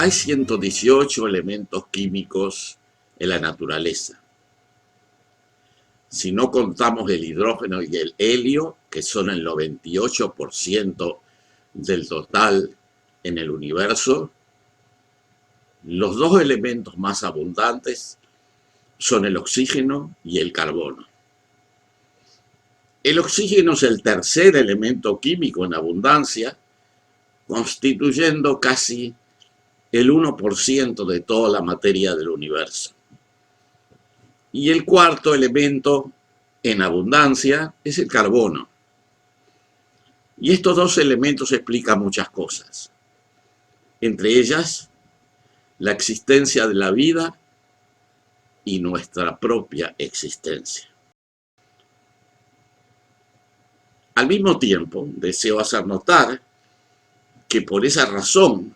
Hay 118 elementos químicos en la naturaleza. Si no contamos el hidrógeno y el helio, que son el 98% del total en el universo, los dos elementos más abundantes son el oxígeno y el carbono. El oxígeno es el tercer elemento químico en abundancia, constituyendo casi el 1% de toda la materia del universo. Y el cuarto elemento en abundancia es el carbono. Y estos dos elementos explican muchas cosas. Entre ellas, la existencia de la vida y nuestra propia existencia. Al mismo tiempo, deseo hacer notar que por esa razón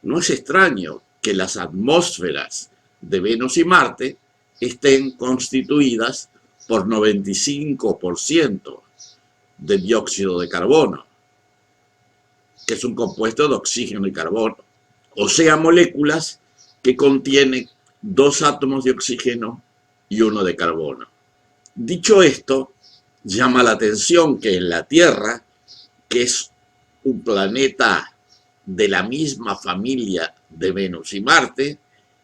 no es extraño que las atmósferas de Venus y Marte estén constituidas por 95% de dióxido de carbono, que es un compuesto de oxígeno y carbono, o sea, moléculas que contienen 2 átomos de oxígeno y 1 de carbono. Dicho esto, llama la atención que en la Tierra, que es un planeta de la misma familia de Venus y Marte,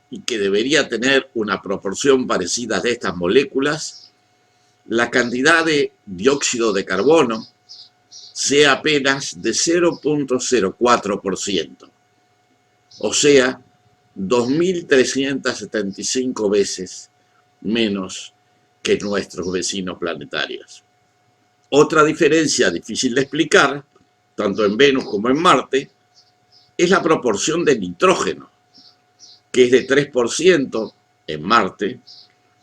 y que debería tener una proporción parecida de estas moléculas, la cantidad de dióxido de carbono sea apenas de 0.04%, o sea, 2.375 veces menos que nuestros vecinos planetarios. Otra diferencia difícil de explicar, tanto en Venus como en Marte, es la proporción de nitrógeno, que es de 3% en Marte,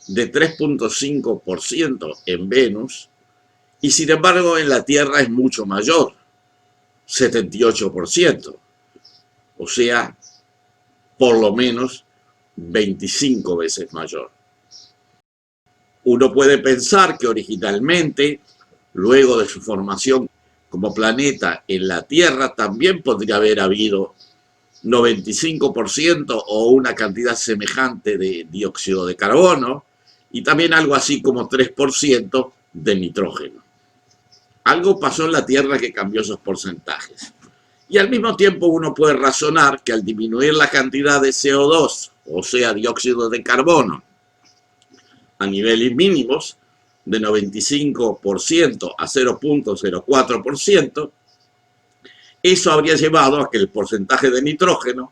de 3.5% en Venus, y sin embargo en la Tierra es mucho mayor, 78%, o sea, por lo menos 25 veces mayor. Uno puede pensar que originalmente, luego de su formación como planeta en la Tierra, también podría haber habido 95% o una cantidad semejante de dióxido de carbono y también algo así como 3% de nitrógeno. Algo pasó en la Tierra que cambió esos porcentajes. Y al mismo tiempo uno puede razonar que al disminuir la cantidad de CO2, o sea, dióxido de carbono, a niveles mínimos, de 95% a 0.04%, eso habría llevado a que el porcentaje de nitrógeno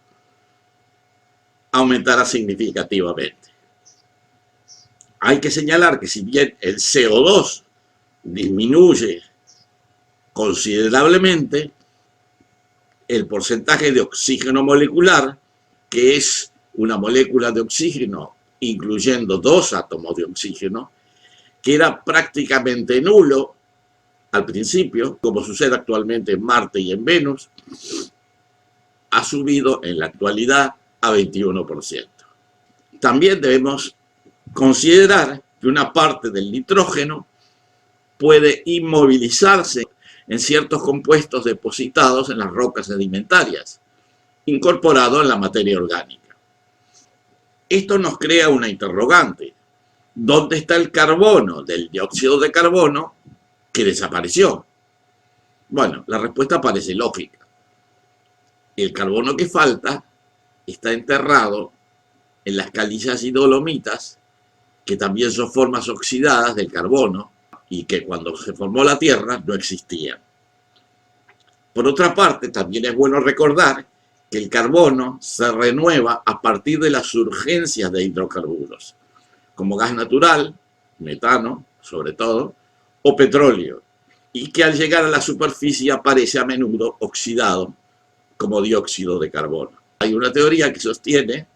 aumentara significativamente. Hay que señalar que si bien el CO2 disminuye considerablemente, el porcentaje de oxígeno molecular, que es una molécula de oxígeno incluyendo 2 átomos de oxígeno, queda prácticamente nulo al principio, como sucede actualmente en Marte y en Venus, ha subido en la actualidad a 21%. También debemos considerar que una parte del nitrógeno puede inmovilizarse en ciertos compuestos depositados en las rocas sedimentarias, incorporado en la materia orgánica. Esto nos crea una interrogante. ¿Dónde está el carbono del dióxido de carbono que desapareció? Bueno, la respuesta parece lógica. El carbono que falta está enterrado en las calizas y dolomitas, que también son formas oxidadas del carbono y que cuando se formó la Tierra no existían. Por otra parte, también es bueno recordar que el carbono se renueva a partir de las surgencias de hidrocarburos, como gas natural, metano, sobre todo, o petróleo, y que al llegar a la superficie aparece a menudo oxidado como dióxido de carbono. Hay una teoría que sostiene,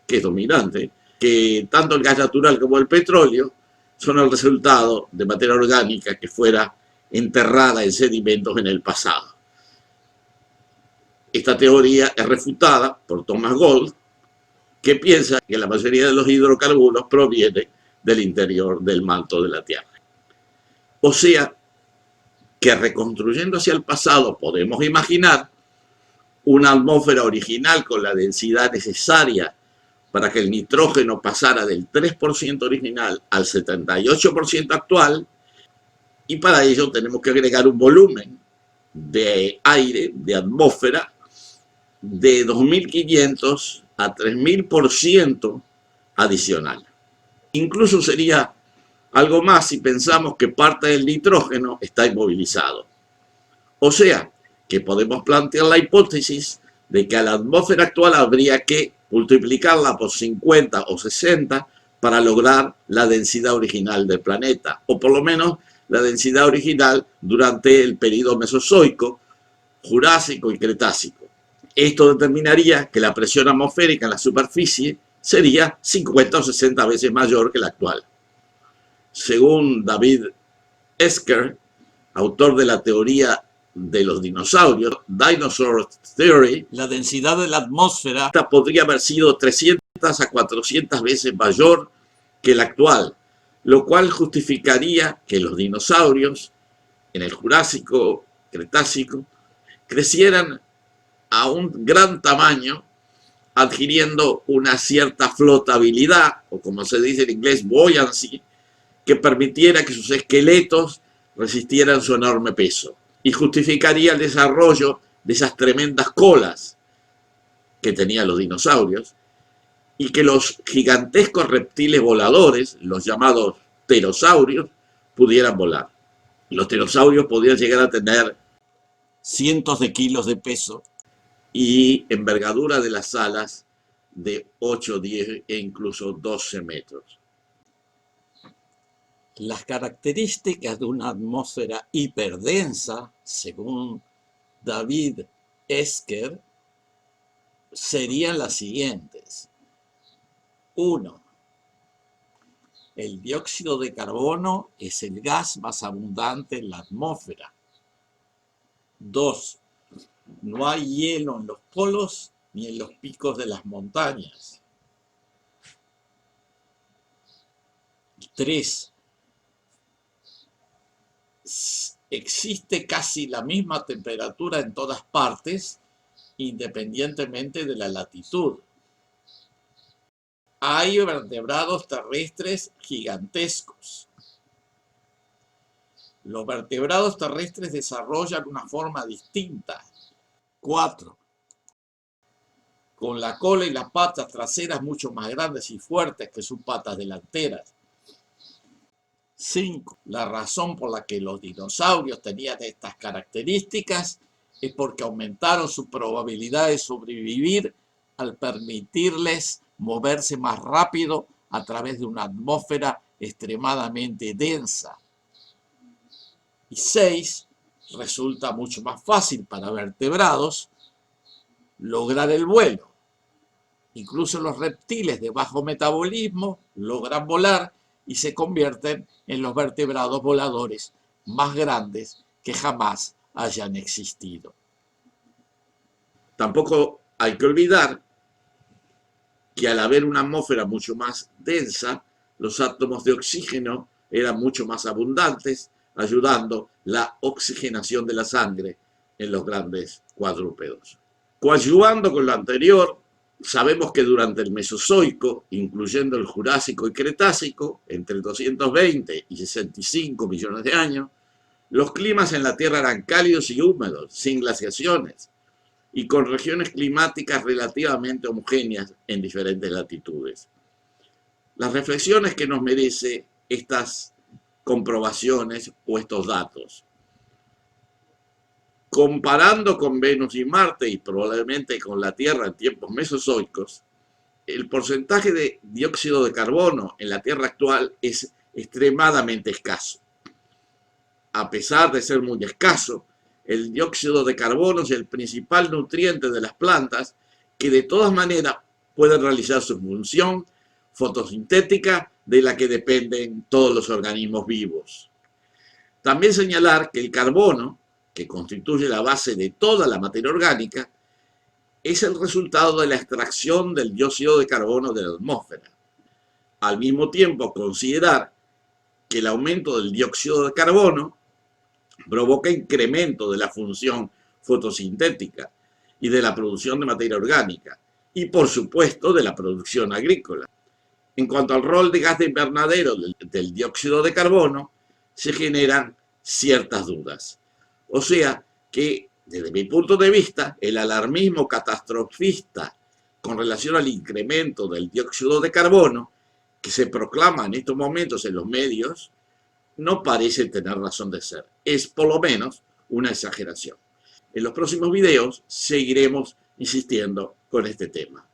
que es dominante, que tanto el gas natural como el petróleo son el resultado de materia orgánica que fuera enterrada en sedimentos en el pasado. Esta teoría es refutada por Thomas Gold, que piensa que la mayoría de los hidrocarburos provienen del interior del manto de la Tierra. O sea, que reconstruyendo hacia el pasado podemos imaginar una atmósfera original con la densidad necesaria para que el nitrógeno pasara del 3% original al 78% actual, y para ello tenemos que agregar un volumen de aire, de atmósfera, de 2.500 a 3.000% adicional. Incluso sería algo más si pensamos que parte del nitrógeno está inmovilizado. O sea, que podemos plantear la hipótesis de que a la atmósfera actual habría que multiplicarla por 50 o 60 para lograr la densidad original del planeta, o por lo menos la densidad original durante el período mesozoico, jurásico y cretácico. Esto determinaría que la presión atmosférica en la superficie sería 50 o 60 veces mayor que la actual. Según David Esker, autor de la teoría de los dinosaurios, Dinosaur Theory, la densidad de la atmósfera podría haber sido 300 a 400 veces mayor que la actual, lo cual justificaría que los dinosaurios en el Jurásico, Cretácico, crecieran a un gran tamaño, adquiriendo una cierta flotabilidad, o como se dice en inglés, buoyancy, que permitiera que sus esqueletos resistieran su enorme peso, y justificaría el desarrollo de esas tremendas colas que tenían los dinosaurios, y que los gigantescos reptiles voladores, los llamados pterosaurios, pudieran volar. Los pterosaurios podían llegar a tener cientos de kilos de peso y envergadura de las alas de 8, 10 e incluso 12 metros. Las características de una atmósfera hiperdensa, según David Esker, serían las siguientes. 1. El dióxido de carbono es el gas más abundante en la atmósfera. 2. No hay hielo en los polos ni en los picos de las montañas. 3. Existe casi la misma temperatura en todas partes, independientemente de la latitud. Hay vertebrados terrestres gigantescos. Los vertebrados terrestres desarrollan una forma distinta. 4. Con la cola y las patas traseras mucho más grandes y fuertes que sus patas delanteras. 5. La razón por la que los dinosaurios tenían estas características es porque aumentaron su probabilidad de sobrevivir al permitirles moverse más rápido a través de una atmósfera extremadamente densa. Y 6. Resulta mucho más fácil para vertebrados lograr el vuelo. Incluso los reptiles de bajo metabolismo logran volar y se convierten en los vertebrados voladores más grandes que jamás hayan existido. Tampoco hay que olvidar que al haber una atmósfera mucho más densa, los átomos de oxígeno eran mucho más abundantes, ayudando la oxigenación de la sangre en los grandes cuadrúpedos. Coadyuvando con lo anterior, sabemos que durante el Mesozoico, incluyendo el Jurásico y Cretácico, entre 220 y 65 millones de años, los climas en la Tierra eran cálidos y húmedos, sin glaciaciones, y con regiones climáticas relativamente homogéneas en diferentes latitudes. Las reflexiones que nos merece estas comprobaciones o estos datos. Comparando con Venus y Marte y probablemente con la Tierra en tiempos mesozoicos, el porcentaje de dióxido de carbono en la Tierra actual es extremadamente escaso. A pesar de ser muy escaso, el dióxido de carbono es el principal nutriente de las plantas que de todas maneras pueden realizar su función fotosintética de la que dependen todos los organismos vivos. También señalar que el carbono, que constituye la base de toda la materia orgánica, es el resultado de la extracción del dióxido de carbono de la atmósfera. Al mismo tiempo, considerar que el aumento del dióxido de carbono provoca incremento de la función fotosintética y de la producción de materia orgánica, y por supuesto de la producción agrícola. En cuanto al rol de gas de invernadero del dióxido de carbono, se generan ciertas dudas. O sea que, desde mi punto de vista, el alarmismo catastrofista con relación al incremento del dióxido de carbono que se proclama en estos momentos en los medios no parece tener razón de ser. Es por lo menos una exageración. En los próximos videos seguiremos insistiendo con este tema.